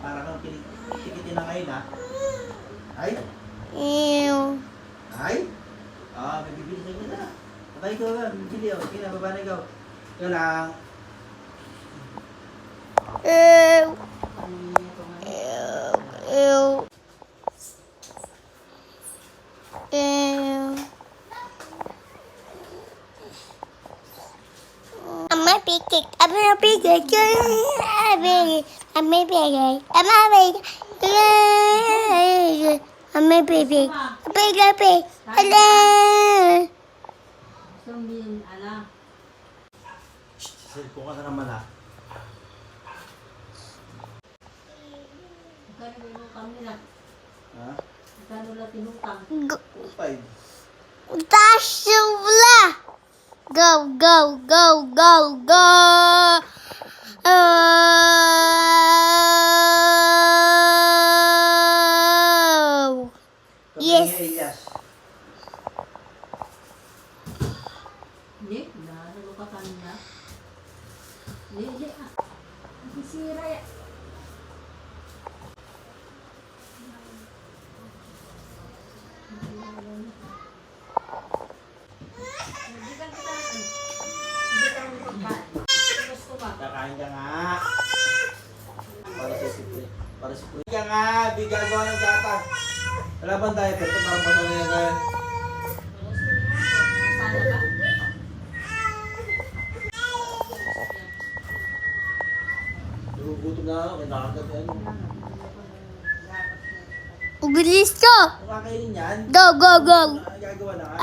Para kang tikitin na ngayon, ha? Ay? Ay? May bibili sa inyo na. Babay ko ba? Bibili, o. Sige na, baba na ikaw. Ikaw lang. Cellphone ka na naman, ha? Magkano tinutang nila? Ha? Magkano lang tinutang? 5. Go, go, go, go, go. Yes. Hindi, nalo ka kanina. Hindi. Sira yan. Kakain ka nga. Para sa sipre. Para sa sipre. Ka nga. Bigyan ko ng gata. Wala bang diaper? Ito parang pasal na yan. Sana ka. Nagugutom na ako. Kinakagat yan. Bilis ko. Kakainin yan. Go, go, go. Gagawa na nga.